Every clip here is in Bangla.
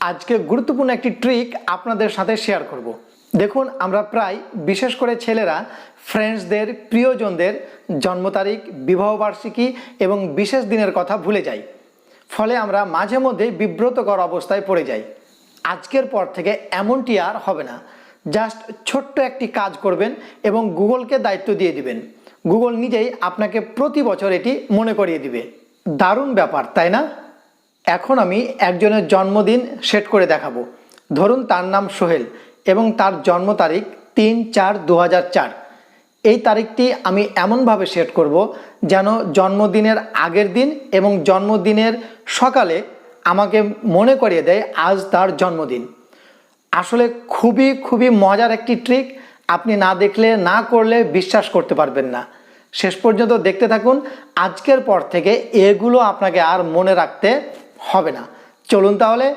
আজকে গুরুত্বপূর্ণ একটি ট্রিক আপনাদের সাথে শেয়ার করব। দেখুন, আমরা প্রায় বিশেষ করে ছেলেরা ফ্রেন্ডসদের, প্রিয়জনদের জন্ম তারিখ, বিবাহবার্ষিকী এবং বিশেষ দিনের কথা ভুলে যাই। ফলে আমরা মাঝে মধ্যেই বিব্রতকর অবস্থায় পড়ে যাই। আজকের পর থেকে এমনটি আর হবে না। জাস্ট ছোট্ট একটি কাজ করবেন এবং গুগলকে দায়িত্ব দিয়ে দিবেন। গুগল নিজেই আপনাকে প্রতি বছর এটি মনে করিয়ে দিবে। দারুণ ব্যাপার, তাই না? এখন আমি একজনের জন্মদিন সেট করে দেখাবো। ধরুন তার নাম সোহেল এবং তার জন্ম তারিখ 3/4/2004। এই তারিখটি আমি এমনভাবে সেট করব যেন জন্মদিনের আগের দিন এবং জন্মদিনের সকালে আমাকে মনে করিয়ে দেয় আজ তার জন্মদিন। আসলে খুবই মজার একটি ট্রিক। আপনি না দেখলে, না করলে বিশ্বাস করতে পারবেন না। শেষ পর্যন্ত দেখতে থাকুন। আজকের পর থেকে এগুলো আপনাকে আর মনে রাখতে হবে না। চলুন তাহলে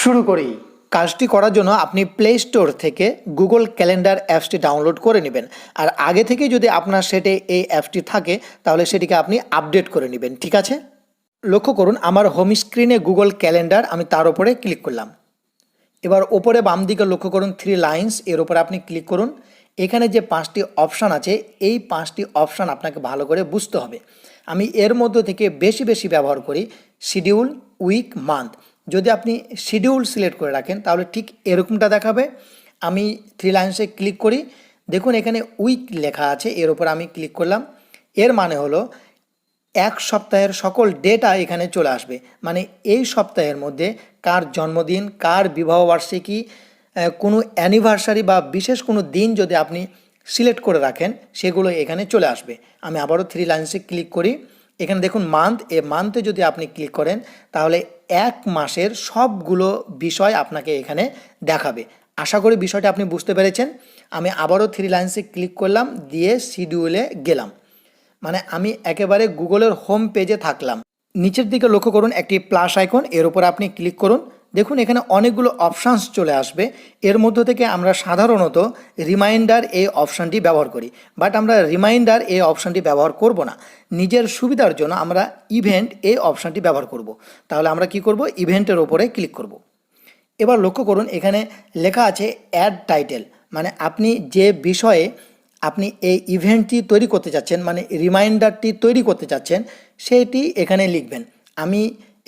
শুরু করি। কাজটি করার জন্য আপনি প্লে স্টোর থেকে গুগল ক্যালেন্ডার অ্যাপসটি ডাউনলোড করে নেবেন। আর আগে থেকে যদি আপনার সেটে এই অ্যাপসটি থাকে তাহলে সেটিকে আপনি আপডেট করে নেবেন, ঠিক আছে? লক্ষ্য করুন, আমার হোম স্ক্রিনে গুগল ক্যালেন্ডার, আমি তার উপরে ক্লিক করলাম। এবার ওপরে বাম দিকে লক্ষ্য করুন 3 লাইন্স, এর উপরে আপনি ক্লিক করুন। এখানে যে 5টি অপশান আছে, এই 5টি অপশান আপনাকে ভালো করে বুঝতে হবে। আমি এর মধ্যে থেকে বেশি ব্যবহার করি শিডিউল, উইক, মান্থ। যদি আপনি শিডিউল সিলেক্ট করে রাখেন তাহলে ঠিক এরকমটা দেখাবে। আমি 3 লাইন্সে ক্লিক করি। দেখুন এখানে উইক লেখা আছে, এর উপর আমি ক্লিক করলাম। এর মানে হলো এক সপ্তাহের সকল ডেটা এখানে চলে আসবে। মানে এই সপ্তাহের মধ্যে কার জন্মদিন, কার বিবাহবার্ষিকী, কোনো অ্যানিভার্সারি বা বিশেষ কোনো দিন যদি আপনি সিলেক্ট করে রাখেন সেগুলো এখানে চলে আসবে। আমি আবারও 3 লাইন্সে ক্লিক করি। এখানে দেখুন মান্থ, এই মান্থে যদি আপনি ক্লিক করেন তাহলে এক মাসের সবগুলো বিষয় আপনাকে এখানে দেখাবে। আশা করি বিষয়টা আপনি বুঝতে পেরেছেন। আমি আবারও 3 লাইন্সে ক্লিক করলাম, দিয়ে শিডিউলে গেলাম। মানে আমি একেবারে গুগলের হোম পেজে থাকলাম। নিচের দিকে লক্ষ্য করুন একটি প্লাস আইকন, এর উপর আপনি ক্লিক করুন। দেখুন এখানে অনেকগুলো অপশানস চলে আসবে। এর মধ্য থেকে আমরা সাধারণত রিমাইন্ডার এই অপশানটি ব্যবহার করি, বাট আমরা রিমাইন্ডার এই অপশানটি ব্যবহার করব না। নিজের সুবিধার জন্য আমরা ইভেন্ট এই অপশানটি ব্যবহার করব। তাহলে আমরা কি করব, ইভেন্টের ওপরে ক্লিক করব। এবার লক্ষ্য করুন এখানে লেখা আছে অ্যাড টাইটেল। মানে আপনি যে বিষয়ে আপনি এই ইভেন্টটি তৈরি করতে চাচ্ছেন, মানে রিমাইন্ডারটি তৈরি করতে চাচ্ছেন, সেটি এখানে লিখবেন। আমি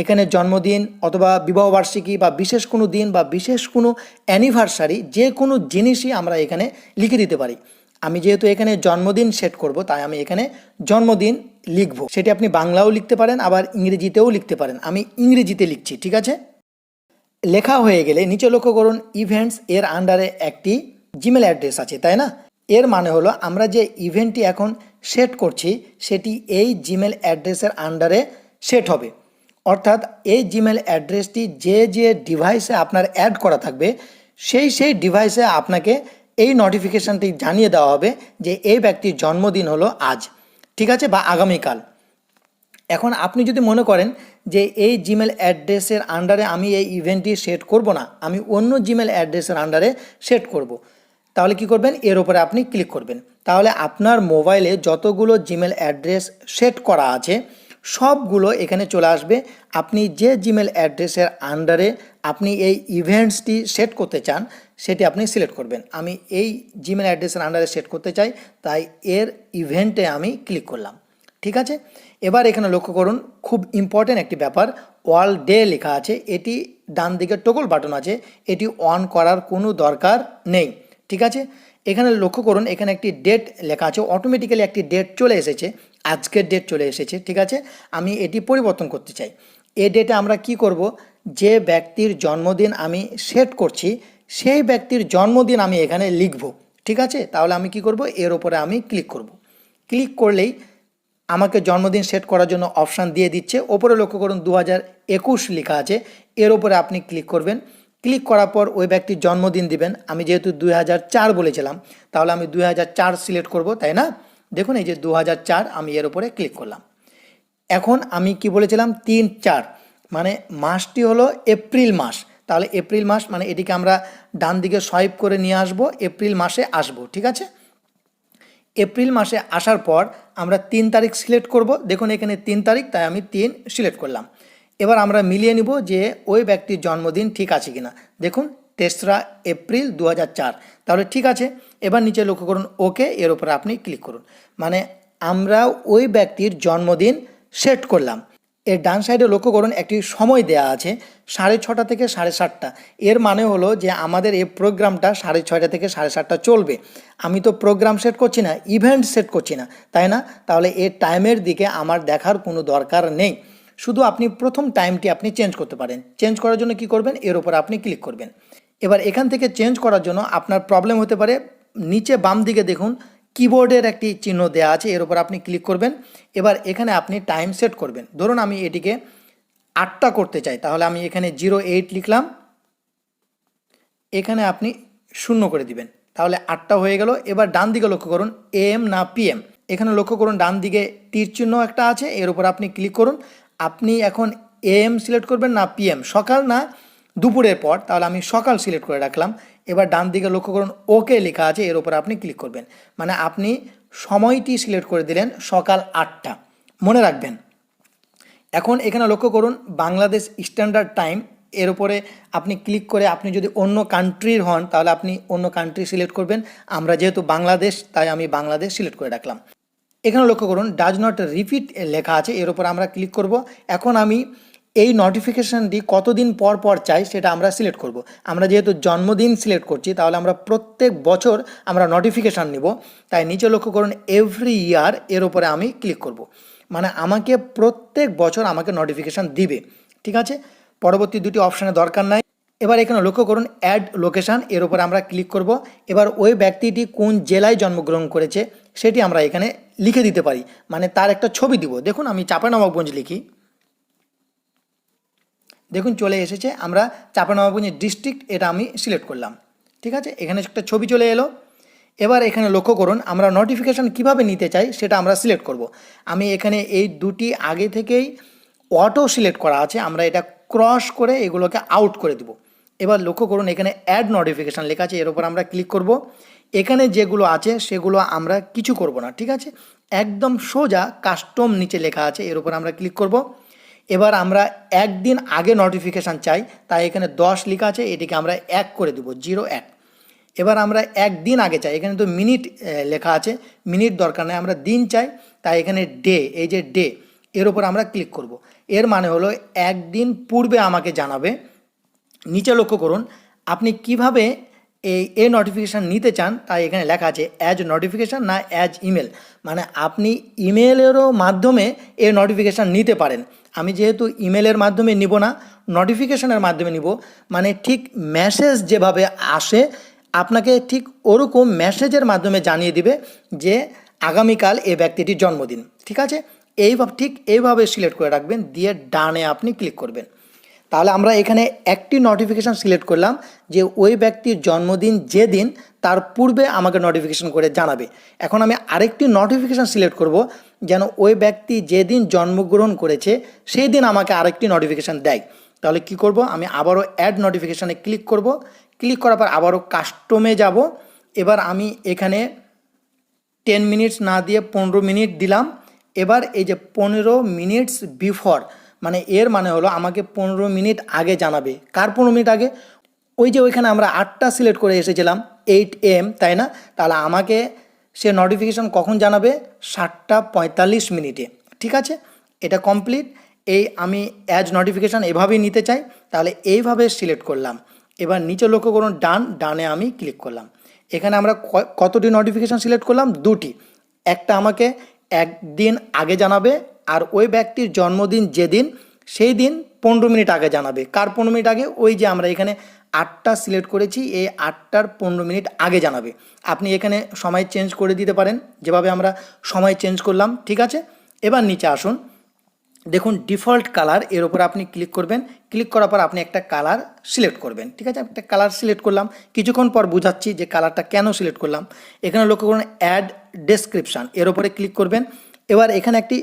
এখানে জন্মদিন অথবা বিবাহবার্ষিকী বা বিশেষ কোনো দিন বা বিশেষ কোনো অ্যানিভার্সারি, যে কোনো জিনিসই আমরা এখানে লিখে দিতে পারি। আমি যেহেতু এখানে জন্মদিন সেট করব, তাই আমি এখানে জন্মদিন লিখব। সেটি আপনি বাংলাও লিখতে পারেন, আবার ইংরেজিতেও লিখতে পারেন। আমি ইংরেজিতে লিখছি, ঠিক আছে? লেখা হয়ে গেলে নিচে লক্ষ্য করুন ইভেন্টস, এর আন্ডারে একটি জিমেল অ্যাড্রেস আছে, তাই না? এর মানে হলো আমরা যে ইভেন্টটি এখন সেট করছি সেটি এই জিমেল অ্যাড্রেসের আন্ডারে সেট হবে। অর্থাৎ এই জিমেল অ্যাড্রেসটি যে ডিভাইসে আপনার অ্যাড করা থাকবে সেই ডিভাইসে আপনাকে এই নোটিফিকেশানটি জানিয়ে দেওয়া হবে যে এই ব্যক্তির জন্মদিন হলো আজ, ঠিক আছে, বা আগামীকাল। এখন আপনি যদি মনে করেন যে এই জিমেল অ্যাড্রেসের আন্ডারে আমি এই ইভেন্টটি সেট করব না, আমি অন্য জিমেল অ্যাড্রেসের আন্ডারে সেট করব, তাহলে কি করবেন, এর উপরে আপনি ক্লিক করবেন। তাহলে আপনার মোবাইলে যতগুলো জিমেল অ্যাড্রেস সেট করা আছে সবগুলো এখানে চলে আসবে। আপনি যে জিমেল অ্যাড্রেসের আন্ডারে আপনি এই ইভেন্টসটি সেট করতে চান সেটি আপনি সিলেক্ট করবেন। আমি এই জিমেল অ্যাড্রেসের আন্ডারে সেট করতে চাই, তাই এর ইভেন্টে আমি ক্লিক করলাম, ঠিক আছে? এবার এখানে লক্ষ্য করুন খুব ইম্পর্টেন্ট একটি ব্যাপার, অল ডে লেখা আছে। এটি ডান দিকে টগল বাটন আছে, এটি অন করার কোনো দরকার নেই, ঠিক আছে? এখানে লক্ষ্য করুন এখানে একটি ডেট লেখা আছে, অটোমেটিক্যালি একটি ডেট চলে এসেছে, আজকের ডেট চলে এসেছে, ঠিক আছে? আমি এটি পরিবর্তন করতে চাই। এই ডেটে আমরা কি করব, যে ব্যক্তির জন্মদিন আমি সেট করছি সেই ব্যক্তির জন্মদিন আমি এখানে লিখব, ঠিক আছে? তাহলে আমি কি করব, এর উপরে আমি ক্লিক করব। ক্লিক করলেই আমাকে জন্মদিন সেট করার জন্য অপশান দিয়ে দিচ্ছে। ওপরে লক্ষ্য করুন 2021 লেখা আছে, এর উপরে আপনি ক্লিক করবেন। ক্লিক করার পর ওই ব্যক্তির জন্মদিন দিবেন। আমি যেহেতু 2004 বলেছিলাম তাহলে আমি 2004 সিলেক্ট করব, তাই না? দেখুন এই যে 2004, আমি এর উপরে ক্লিক করলাম। এখন আমি কি বলেছিলাম, 3/4, মানে মাসটি হলো এপ্রিল মাস। তাহলে এপ্রিল মাস মানে এটিকে আমরা ডান দিকে সোয়াইপ করে নিয়ে আসব, এপ্রিল মাসে আসব, ঠিক আছে? এপ্রিল মাসে আসার পর আমরা 3 তারিখ সিলেক্ট করব। দেখুন এখানে 3 তারিখ, তাই আমি 3 সিলেক্ট করলাম। এবার আমরা মিলিয়ে নিব যে ওই ব্যক্তির জন্মদিন ঠিক আছে কিনা। দেখুন 3রা এপ্রিল 2004, তাহলে ঠিক আছে। এবার নিচে লক্ষ্য করুন ওকে, এর উপরে আপনি ক্লিক করুন। মানে আমরা ওই ব্যক্তির জন্মদিন সেট করলাম। এর ডান সাইডে লক্ষ্য করুন একটি সময় দেয়া আছে 6:30 থেকে 7:30। এর মানে হলো যে আমাদের এই প্রোগ্রামটা 6:30 থেকে 7:30 চলবে। আমি তো প্রোগ্রাম সেট করছি না, ইভেন্ট সেট করছি না, তাই না? তাহলে এই টাইমের দিকে আমার দেখার কোনো দরকার নেই। শুধু আপনি প্রথম টাইমটি আপনি চেঞ্জ করতে পারেন। চেঞ্জ করার জন্য কি করবেন, এর উপর আপনি ক্লিক করবেন। এবার এখান থেকে চেঞ্জ করার জন্য আপনার প্রবলেম হতে পারে, নিচে বাম দিকে দেখুন কিবোর্ডের একটি চিহ্ন দেওয়া আছে, এর উপর আপনি ক্লিক করবেন। এবার এখানে আপনি টাইম সেট করবেন। ধরুন আমি এটিকে 8টা করতে চাই, তাহলে আমি এখানে 08 লিখলাম, এখানে আপনি 0 করে দিবেন, তাহলে 8টা হয়ে গেল। এবার ডান দিকে লক্ষ্য করুন এম না পিএম, এখানে লক্ষ্য করুন ডান দিকে তীর চিহ্ন একটা আছে, এর উপর আপনি ক্লিক করুন। আপনি এখন এম সিলেক্ট করবেন না পিএম, সকাল না দুপুরের পর, তাহলে আমি সকাল সিলেক্ট করে রাখলাম। এবার ডান দিকে লক্ষ্য করুন ওকে লেখা আছে, এর উপর আপনি ক্লিক করবেন। মানে আপনি সময়টি সিলেক্ট করে দিলেন সকাল 8টা, মনে রাখবেন। এখন এখানে লক্ষ্য করুন বাংলাদেশ স্ট্যান্ডার্ড টাইম, এর উপরে আপনি ক্লিক করে আপনি যদি অন্য কান্ট্রির হন তাহলে আপনি অন্য কান্ট্রি সিলেক্ট করবেন। আমরা যেহেতু বাংলাদেশ, তাই আমি বাংলাদেশ সিলেক্ট করে রাখলাম। এখানে লক্ষ্য করুন ডাজ নট রিপিট লেখা আছে, এর উপর আমরা ক্লিক করব। এখন আমি এই নোটিফিকেশানটি কতদিন পর পর চাই সেটা আমরা সিলেক্ট করব। আমরা যেহেতু জন্মদিন সিলেক্ট করছি, তাহলে আমরা প্রত্যেক বছর আমরা নোটিফিকেশান নিব, তাই নিচে লক্ষ্য করুন এভরি ইয়ার, এর উপরে আমি ক্লিক করব। মানে আমাকে প্রত্যেক বছর আমাকে নোটিফিকেশান দিবে, ঠিক আছে। পরবর্তী দুটি অপশানের দরকার নাই। এবার এখানে লক্ষ্য করুন অ্যাড লোকেশান, এর উপর আমরা ক্লিক করব। এবার ওই ব্যক্তিটি কোন জেলায় জন্মগ্রহণ করেছে সেটি আমরা এখানে লিখে দিতে পারি, মানে তার একটা ছবি দিব। দেখুন আমি চাঁপাইনবাবগঞ্জ লিখি, দেখুন চলে এসেছে। আমরা চাঁপাইনবাবগঞ্জ ডিস্ট্রিক্ট, এটা আমি সিলেক্ট করলাম, ঠিক আছে। এখানে একটা ছবি চলে এলো। এবার এখানে লক্ষ্য করুন আমরা নোটিফিকেশান কিভাবে নিতে চাই সেটা আমরা সিলেক্ট করব। আমি এখানে এই দুটি আগে থেকেই অটো সিলেক্ট করা আছে, আমরা এটা ক্রস করে এগুলোকে আউট করে দেব। এবার লক্ষ্য করুন এখানে অ্যাড নোটিফিকেশান লেখা আছে, এর উপর আমরা ক্লিক করব। এখানে যেগুলো আছে সেগুলো আমরা কিছু করব না, ঠিক আছে। একদম সোজা কাস্টম নিচে লেখা আছে, এর উপর আমরা ক্লিক করব। এবার আমরা একদিন আগে নোটিফিকেশান চাই, তাই এখানে 10 লেখা আছে, এটিকে আমরা 1 করে দেবো, 01। এবার আমরা একদিন আগে চাই, এখানে তো মিনিট লেখা আছে, মিনিট দরকার নেই, আমরা দিন চাই, তাই এখানে ডে, এই যে ডে, এর উপর আমরা ক্লিক করব। এর মানে হলো একদিন পূর্বে আমাকে জানাবে। নিচে লক্ষ্য করুন আপনি কিভাবে এই নোটিফিকেশান নিতে চান, তাই এখানে লেখা আছে অ্যাজ নোটিফিকেশান না অ্যাজ ইমেল, মানে আপনি ইমেলেরও মাধ্যমে এই নোটিফিকেশান নিতে পারেন। আমি যেহেতু ইমেলের মাধ্যমে নিব না, নোটিফিকেশানের মাধ্যমে নিব, মানে ঠিক মেসেজ যেভাবে আসে আপনাকে ঠিক ওরকম মেসেজের মাধ্যমে জানিয়ে দিবে যে আগামীকাল এই ব্যক্তিটির জন্মদিন, ঠিক আছে। ঠিক এইভাবে সিলেক্ট করে রাখবেন, দিয়ে ডানে আপনি ক্লিক করবেন। তাহলে আমরা এখানে একটি নোটিফিকেশান সিলেক্ট করলাম যে ওই ব্যক্তির জন্মদিন যেদিন তার পূর্বে আমাকে নোটিফিকেশান করে জানাবে। এখন আমি আরেকটি নোটিফিকেশান সিলেক্ট করব যেন ওই ব্যক্তি যেদিন জন্মগ্রহণ করেছে সেই দিন আমাকে আরেকটি নোটিফিকেশান দেয়। তাহলে কি করব, আমি আবারও অ্যাড নোটিফিকেশানে ক্লিক করব। ক্লিক করার পর আবারও কাস্টমে যাব। এবার আমি এখানে 10 মিনিটস না দিয়ে 15 মিনিট দিলাম। এবার এই যে 15 মিনিটস বিফোর, মানে এর মানে হলো আমাকে 15 মিনিট আগে জানাবে। কার 15 মিনিট আগে? ওই যে ওইখানে আমরা 8টা সিলেক্ট করে এসেছিলাম 8 AM, তাই না? তাহলে আমাকে সে নোটিফিকেশান কখন জানাবে? 7:45 ঠিক আছে, এটা কমপ্লিট। এই আমি অ্যাজ নোটিফিকেশান এভাবেই নিতে চাই, তাহলে এইভাবে সিলেক্ট করলাম। এবার নিচে লক্ষ্য করুন ডানে আমি ক্লিক করলাম। এখানে আমরা কতটি নোটিফিকেশান সিলেক্ট করলাম? 2টি। একটা আমাকে একদিন আগে জানাবে, আর ওই ব্যক্তির জন্মদিন যেদিন সেই দিন 15 মিনিট আগে জানাবে। কার 15 মিনিট আগে? ওই যে আমরা এখানে 8টা সিলেক্ট করেছি, এই 8টার 15 মিনিট আগে জানাবে। আপনি এখানে সময় চেঞ্জ করে দিতে পারেন যেভাবে আমরা সময় চেঞ্জ করলাম, ঠিক আছে। এবার নিচে আসুন, দেখুন ডিফল্ট কালার, এর উপর আপনি ক্লিক করবেন। ক্লিক করার পর আপনি একটা কালার সিলেক্ট করবেন, ঠিক আছে। একটা কালার সিলেক্ট করলাম, কিছুক্ষণ পর বুঝাচ্ছি যে কালারটা কেন সিলেক্ট করলাম। এখানে লক্ষ্য করুন অ্যাড ডেসক্রিপশান, এর উপরে ক্লিক করবেন। এবার এখানে একটি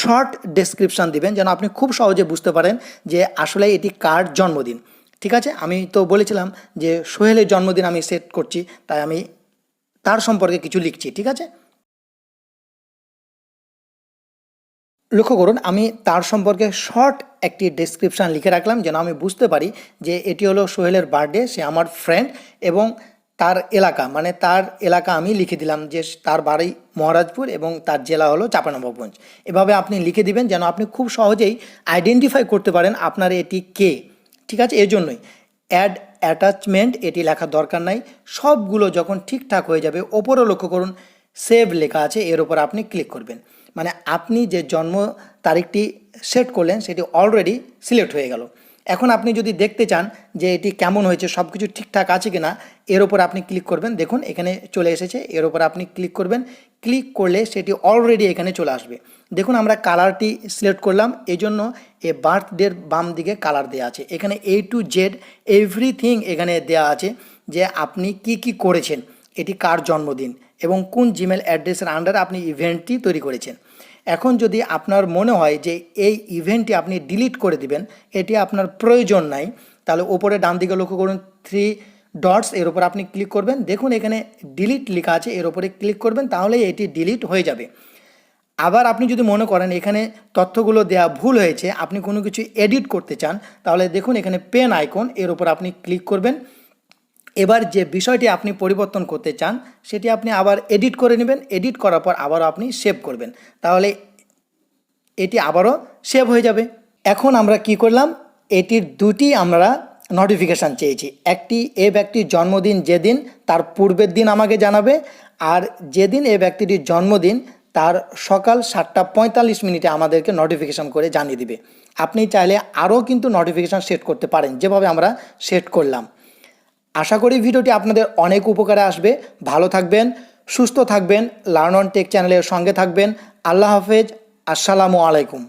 শর্ট ডেসক্রিপশান দিবেন যেন আপনি খুব সহজে বুঝতে পারেন যে আসলে এটি কার জন্মদিন, ঠিক আছে। আমি তো বলেছিলাম যে সোহেলের জন্মদিন আমি সেট করছি, তাই আমি তার সম্পর্কে কিছু লিখছি, ঠিক আছে। লক্ষ্য করুন আমি তার সম্পর্কে শর্ট একটি ডেসক্রিপশান লিখে রাখলাম যেন আমি বুঝতে পারি যে এটি হলো সোহেলের বার্থডে, সে আমার ফ্রেন্ড, এবং তার এলাকা মানে তার এলাকা আমি লিখে দিলাম যে তার বাড়ি মহারাজপুর এবং তার জেলা হলো চাঁপানবাবগঞ্জ। এভাবে আপনি লিখে দিবেন যেন আপনি খুব সহজেই আইডেন্টিফাই করতে পারেন আপনার এটি কে। ঠিক আছে, এই জন্যই অ্যাড অ্যাটাচমেন্ট এটি লেখার দরকার নাই। সবগুলো যখন ঠিকঠাক হয়ে যাবে ওপরে লক্ষ্য করুন সেভ লেখা আছে, এর ওপর আপনি ক্লিক করবেন। মানে আপনি যে জন্ম তারিখটি সেট করলেন সেটি অলরেডি সিলেক্ট হয়ে গেল। এখন আপনি যদি দেখতে চান যে এটি কেমন হয়েছে, সব কিছু ঠিকঠাক আছে কি না, এর ওপর আপনি ক্লিক করবেন। দেখুন এখানে চলে এসেছে, এর ওপর আপনি ক্লিক করবেন। ক্লিক করলে সেটি অলরেডি এখানে চলে আসবে। দেখুন আমরা কালারটি সিলেক্ট করলাম, এই জন্য এ বার্থডের বাম দিকে কালার দেওয়া আছে। এখানে A to Z এভরিথিং এখানে দেওয়া আছে যে আপনি কি কি করেছেন, এটি কার জন্মদিন এবং কোন জিমেল অ্যাড্রেসের আন্ডারে আপনি ইভেন্টটি তৈরি করেছেন। এখন যদি আপনার মনে হয় যে এই ইভেন্টটি আপনি ডিলিট করে দিবেন, এটি আপনার প্রয়োজন নাই, তাহলে ওপরে ডান দিকে লক্ষ্য করুন 3 ডটস, এর উপর আপনি ক্লিক করবেন। দেখুন এখানে ডিলিট লেখা আছে, এর উপরে ক্লিক করবেন, তাহলে এটি ডিলিট হয়ে যাবে। আবার আপনি যদি মনে করেন এখানে তথ্যগুলো দেওয়া ভুল হয়েছে, আপনি কোনো কিছু এডিট করতে চান, তাহলে দেখুন এখানে পেন আইকন, এর উপর আপনি ক্লিক করবেন। এবার যে বিষয়টি আপনি পরিবর্তন করতে চান সেটি আপনি আবার এডিট করে নেবেন। এডিট করার পর আবারও আপনি সেভ করবেন, তাহলে এটি আবারও সেভ হয়ে যাবে। এখন আমরা কি করলাম, এটির দুটি আমরা নোটিফিকেশান চেয়েছি। একটি এ ব্যক্তির জন্মদিন যেদিন তার পূর্বের দিন আমাকে জানাবে, আর যেদিন এ ব্যক্তিটির জন্মদিন তার সকাল 7:45 আমাদেরকে নোটিফিকেশান করে জানিয়ে দিবে। আপনি চাইলে আরও কিন্তু নোটিফিকেশান সেট করতে পারেন যেভাবে আমরা সেট করলাম। আশা করি ভিডিওটি আপনাদের অনেক উপকারে আসবে। ভালো থাকবেন, সুস্থ থাকবেন, লার্ন অন টেক চ্যানেলের সঙ্গে থাকবেন। আল্লাহ হাফেজ, আসসালামু আলাইকুম।